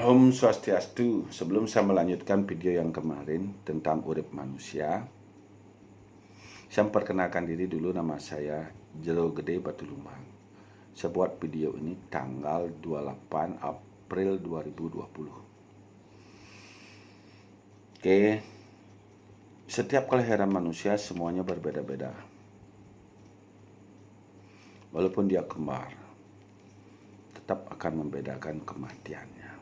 Om Swastiastu. Sebelum saya melanjutkan video yang kemarin tentang urip manusia, saya memperkenalkan diri dulu. Nama saya Jero Gede Batu Lumbang. Saya buat video ini tanggal 28 April 2020. Oke, setiap kelahiran manusia semuanya berbeda-beda. Walaupun dia kembar, tetap akan membedakan kematiannya.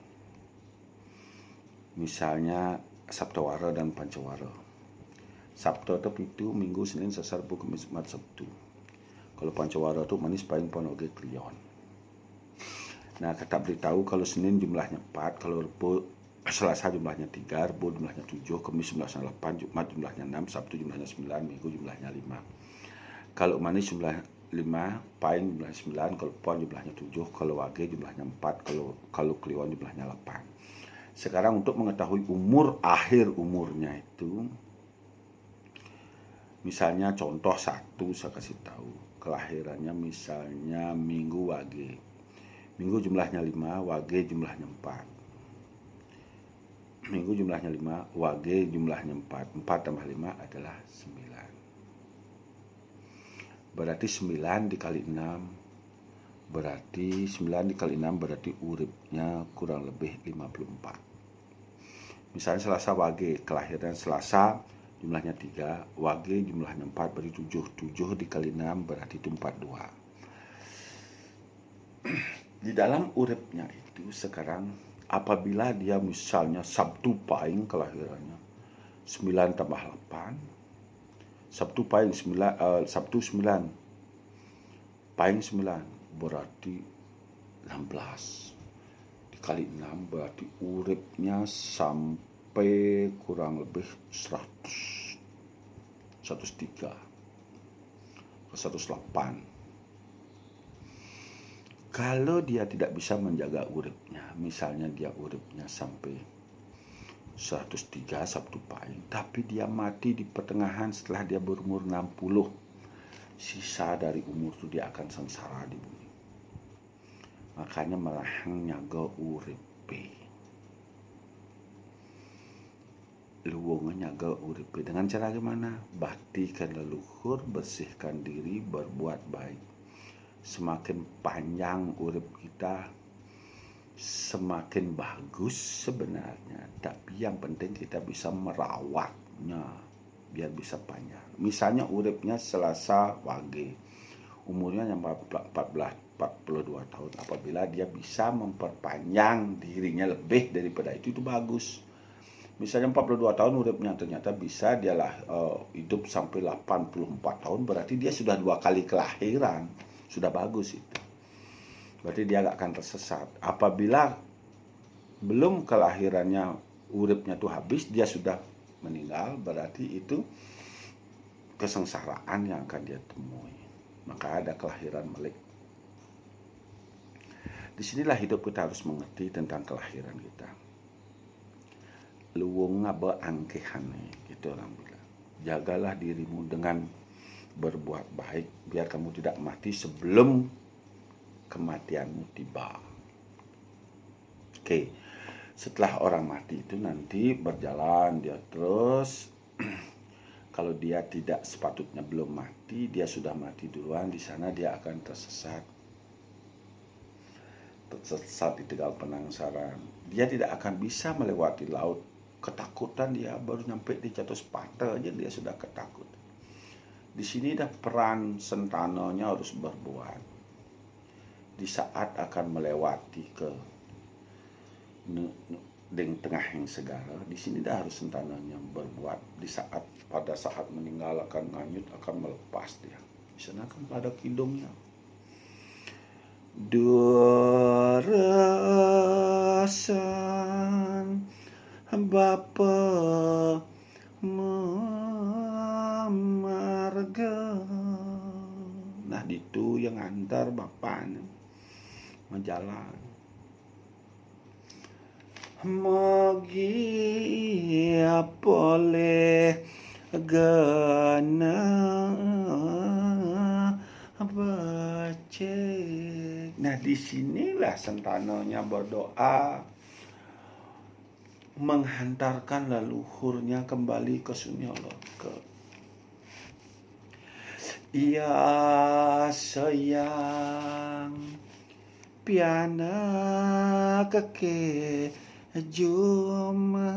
Misalnya Sabtowara dan Pancawara. Sabtu itu Minggu, Senin, Selasa, Rabu, Kamis, Jumat, Sabtu. Kalau Pancawara itu manis paling ponoge klion. Nah, kita beritahu kalau Senin jumlahnya 4, kalau Rabu, Selasa jumlahnya 3, Rabu jumlahnya 7, Kamis jumlahnya 8, Jumat jumlahnya 6, Sabtu jumlahnya 9, Minggu jumlahnya 5. Kalau manis jumlah 5, paing jumlahnya 9, kalau pon jumlahnya 7, kalau wage jumlahnya 4, kalau kliwon jumlahnya 8. Sekarang untuk mengetahui akhir umurnya itu, misalnya contoh satu saya kasih tahu, kelahirannya misalnya Minggu wage. Minggu jumlahnya 5, wage jumlahnya 4. Minggu jumlahnya 5, wage jumlahnya 4. 4 tambah 5 adalah 9. Berarti 9 dikali 6, berarti 9 dikali 6 berarti uripnya kurang lebih 54. Misalnya Selasa wage, kelahiran Selasa jumlahnya 3, wage jumlahnya 4, berarti 7. 7 dikali 6 berarti itu 42. Di dalam uripnya itu sekarang, apabila dia misalnya Sabtu paing kelahirannya 9 tambah 8, Sabtu 9 paing 9 berarti 16 dikali 6 berarti uripnya sampai kurang lebih 103 ke 108. Kalau dia tidak bisa menjaga uripnya, misalnya dia uripnya sampai 103 Sabtu paing, tapi dia mati di pertengahan setelah dia berumur 60, sisa dari umur itu dia akan sengsara di bumi. Makanya melahang nyaga uripe, luwung nyaga uripe dengan cara gimana? Baktikan leluhur, bersihkan diri, berbuat baik. Semakin panjang urip kita, semakin bagus sebenarnya, tapi yang penting kita bisa merawatnya biar bisa panjang. Misalnya uripnya Selasa wage, umurnya yang 42 tahun. Apabila dia bisa memperpanjang dirinya lebih daripada itu bagus. Misalnya 42 tahun uripnya, ternyata bisa dialah hidup sampai 84 tahun, berarti dia sudah 2 kali kelahiran. Sudah bagus itu. Berarti dia gak akan tersesat. Apabila belum kelahirannya uripnya tuh habis, dia sudah meninggal, berarti itu kesengsaraan yang akan dia temui. Maka ada kelahiran balik. Disinilah hidup kita harus mengerti tentang kelahiran kita. Luwung ngaba angkehane, gitu orang bilang. Jagalah dirimu dengan berbuat baik, biar kamu tidak mati sebelum kematianmu tiba. Oke, setelah orang mati itu nanti berjalan dia terus. Kalau dia tidak sepatutnya belum mati, dia sudah mati duluan, di sana dia akan tersesat di Tegal Penangsaran. Dia tidak akan bisa melewati laut. Ketakutan dia, baru nyampe di Jatuh Sepata aja dia sudah ketakutan. Di sini dah peran sentanonya harus berbuat. Di saat akan melewati ke tengah yang segala, di sini dah harus sentanonya berbuat. Pada saat meninggal akan nganyut, akan melepas dia. Di sana kan ada kidungnya. Durasan Bapa memarga. Nah, itu yang antar bapaknya menjalan. Mogi boleh gana becek. Nah, disinilah sentanonya berdoa, menghantarkan leluhurnya kembali ke Sunyoloka. Ia sayang piana keke juma.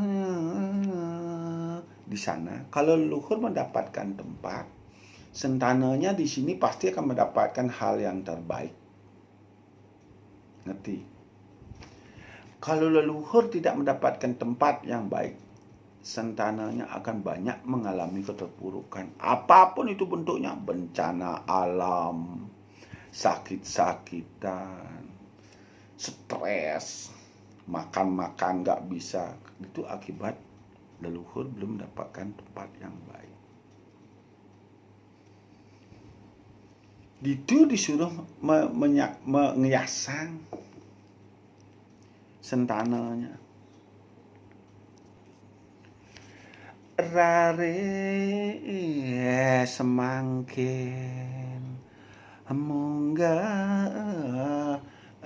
Di sana kalau leluhur mendapatkan tempat, sentananya di sini pasti akan mendapatkan hal yang terbaik. Ngerti? Kalau leluhur tidak mendapatkan tempat yang baik, sentananya akan banyak mengalami keterpurukan. Apapun itu bentuknya, bencana alam, sakit-sakitan, stres, makan-makan gak bisa. Itu akibat leluhur belum mendapatkan tempat yang baik. Itu disuruh mengiasang sentananya. Rare semangkin munggah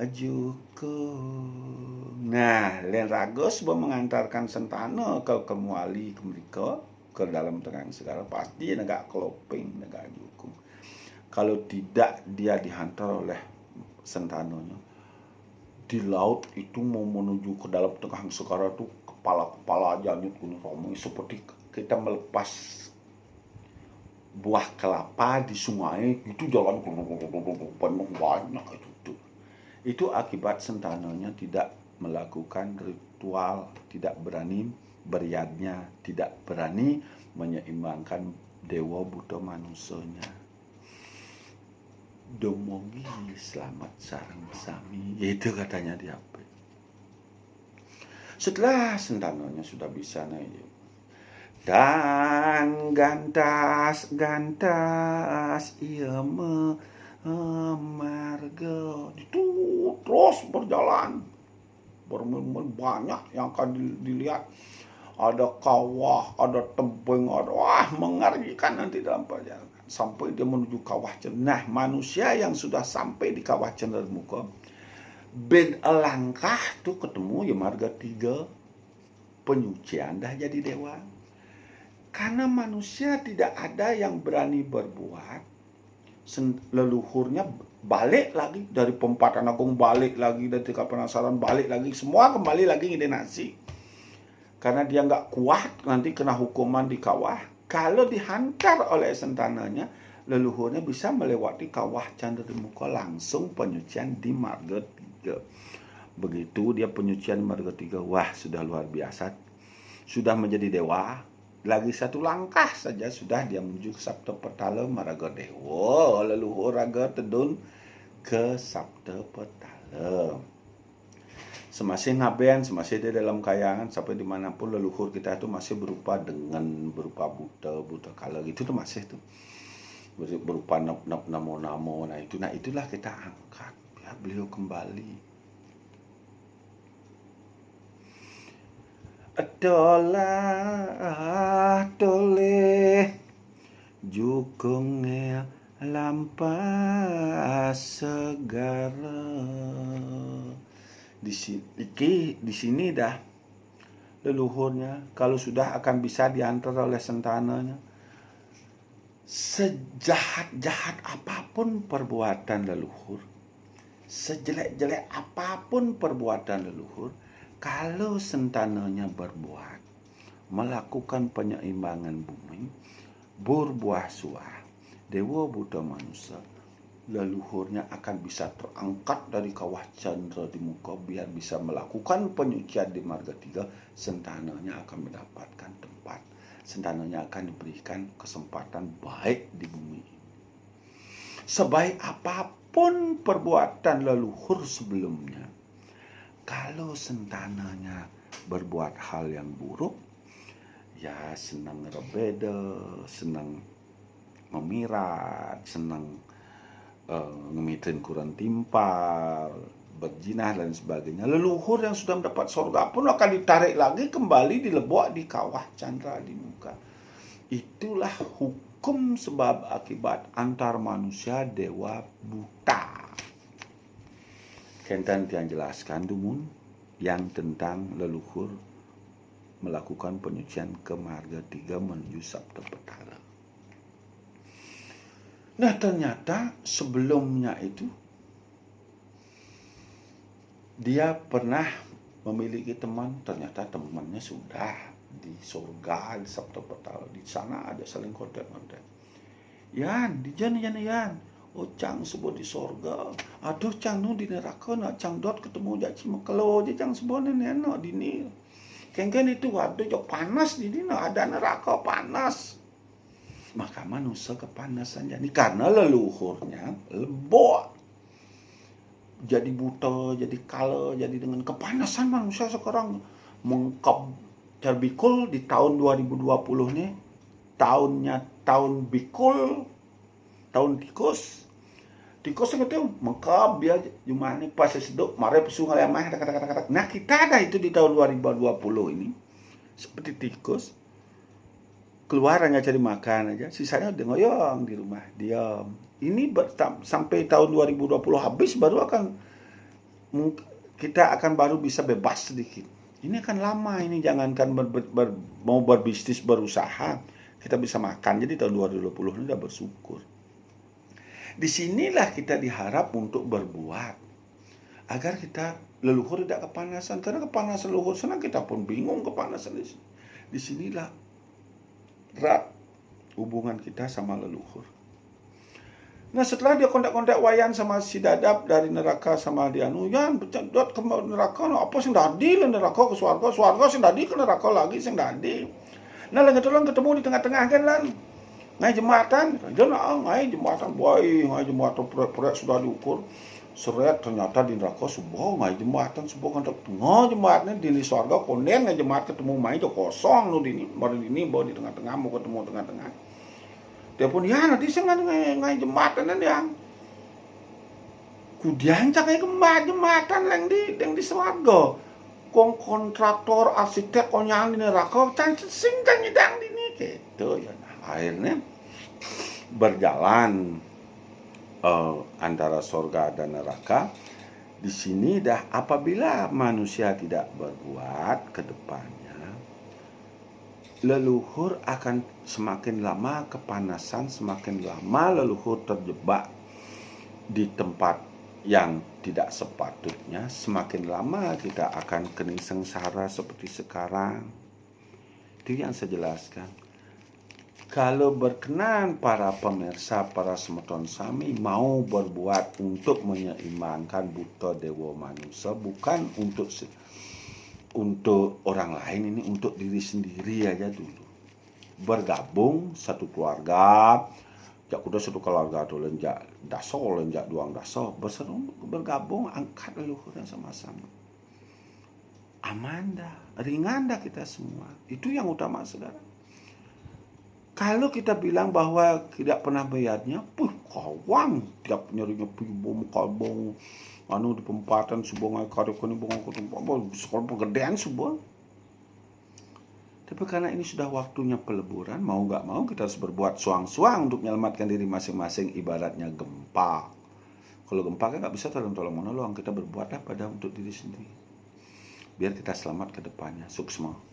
jukung. Nah, Len Ragos mengantarkan sentana ke kemuali ke mereka ke dalam terang segala pasti negak keloping, negak jukung. Kalau tidak dia dihantar oleh sentananya di laut itu mau menuju ke dalam tengah segara tuh kepala janyut gunung Romo seperti kita melepas buah kelapa di sungai itu jalan penuh banyak itu akibat sentananya tidak melakukan ritual, tidak berani beriadnya, tidak berani menyeimbangkan dewa buta manusianya. Domongi selamat sareng sami, itu katanya di HP. Setelah sentananya sudah bisa naik dan gantas ia marga itu terus berjalan banyak yang akan dilihat, ada kawah, ada tebing, ada mengerikan nanti dalam perjalanan sampai dia menuju kawah cendera. Nah, manusia yang sudah sampai di kawah cendera muka ben langkah tuh ketemu ya marga 3 penyucian dah jadi dewa. Karena manusia tidak ada yang berani berbuat, leluhurnya balik lagi dari Pempatan Agung, balik lagi dari Tika Penasaran, balik lagi, semua kembali lagi ngide nasi. Karena dia nggak kuat nanti kena hukuman di kawah. Kalau dihantar oleh sentananya, leluhurnya bisa melewati kawah Candramuka langsung penyucian di marga 3. Begitu dia penyucian marga 3, wah sudah luar biasa, sudah menjadi dewa. Lagi satu langkah saja sudah dia menuju ke Sabta Petala Maraga Dewa. Leluhur raga tedun ke Sabta Petala. Semasih ngaben, semasih dia dalam kayangan, sampai dimanapun leluhur kita itu masih berupa buta kala gitu tuh masih tuh berupa namo. Nah itulah kita angkat ya, beliau kembali. Dolah toleh jukungnya lampas segara. Di sini dah leluhurnya kalau sudah akan bisa diantar oleh sentananya. Sejahat-jahat apapun perbuatan leluhur, sejelek-jelek apapun perbuatan leluhur, kalau sentananya berbuat melakukan penyeimbangan bumi, berbuah suah, dewa buta manusia, leluhurnya akan bisa terangkat dari kawah candra di muka biar bisa melakukan penyucian di marga 3. Sentananya akan mendapatkan tempat, sentananya akan diberikan kesempatan baik di bumi. Sebaik apapun perbuatan leluhur sebelumnya, kalau sentananya berbuat hal yang buruk, ya senang rebeda, senang memirat, senang ngemitin kurang timpal, berjinah dan sebagainya. Leluhur yang sudah mendapat surga pun akan ditarik lagi kembali dilebok di kawah candra di muka. Itulah hukum sebab akibat antar manusia dewa buta. Kenten yang jelaskan dumun yang tentang leluhur melakukan penyucian ke marga 3 menuju Sabda Petara. Nah, ternyata sebelumnya itu dia pernah memiliki teman, ternyata temannya sudah di surga, di Sabda Petara. Di sana ada saling kontak-kontak. Yan, di jana yan. Oh, cang sebut di surga. Aduh, cang nu di neraka nak cang dot ketemu jaci makelo je cang sebut nenek di ni. Kengken itu waduh jok panas di ni ada neraka panas. Maka manusia kepanasan jadi karena leluhurnya lebok. Jadi buta, jadi kala, jadi dengan kepanasan manusia sekarang mengkap terbikul di tahun 2020 nih. Tahun bikul, tahun tikus. Tikus yang itu mengkap dia cuma ini pas seduk mare pesu ngalemah kata-kata. Nah, kita ada itu di tahun 2020 ini. Seperti tikus. Keluar hanya cari makan aja, sisanya udah ngoyong di rumah, diam. Ini sampai tahun 2020 habis baru kita akan baru bisa bebas sedikit. Ini akan lama ini, jangankan mau berbisnis, berusaha, kita bisa makan. Jadi tahun 2020 ini udah bersyukur. Disinilah kita diharap untuk berbuat agar kita leluhur tidak kepanasan, karena kepanasan leluhur sana kita pun bingung kepanasan di sini. Disinilah erat hubungan kita sama leluhur. Nah, setelah dia kontak-kontak wayan sama si Dadap dari neraka sama dia Yan dot ke neraka, apa sing dadi le neraka ke swarga sing dadi ke neraka lagi sing dadi. Nah, lagi tolong ketemu di tengah-tengah kan lan. Ngai jembatan, dia nak ngai jembatan ngai jembatan proyek sudah diukur. Seret ternyata di neraka sebuah ngai jembatan sebuah kan tengah jembatan di swarga konden ngai jembatan ketemu mai jo kosong nu di ini bawa di tengah-tengah mau ketemu tengah-tengah. Dia pun ya nanti sing ngai jembatan nan yang kudiancak ngai jembatan yang di swarga. Kong kontraktor arsitek konyang di neraka cancet sing kan nyedang di ni gitu ya. Nah, akhirnya berjalan antara surga dan neraka. Di sini dah apabila manusia tidak berbuat ke depannya, leluhur akan semakin lama kepanasan, semakin lama leluhur terjebak di tempat yang tidak sepatutnya, semakin lama kita akan kena sengsara seperti sekarang. Itu yang saya jelaskan. Kalau berkenan para pemirsa, para semeton sami mau berbuat untuk menyeimbangkan buta dewa manusia, bukan untuk orang lain, ini untuk diri sendiri aja dulu. Bergabung satu keluarga, jak kuda satu keluarga tu lenjak daso, lenjak duang daso, bergabung angkat leluhurnya sama-sama. Aman dah, ringan dah kita semua. Itu yang utama sekarang. Kalau kita bilang bahwa tidak pernah bayarnya, kawan tiap nyarinya bom kalbong anu di pempatan sebuah ngai kare koni bong ko sekolah pegedean sebuah. Tapi karena ini sudah waktunya peleburan, mau nggak mau kita harus berbuat suang-suang untuk menyelamatkan diri masing-masing, ibaratnya gempa. Kalau gempa kan nggak bisa tolong menolong, kita berbuatlah pada untuk diri sendiri. Biar kita selamat ke depannya. Suksma.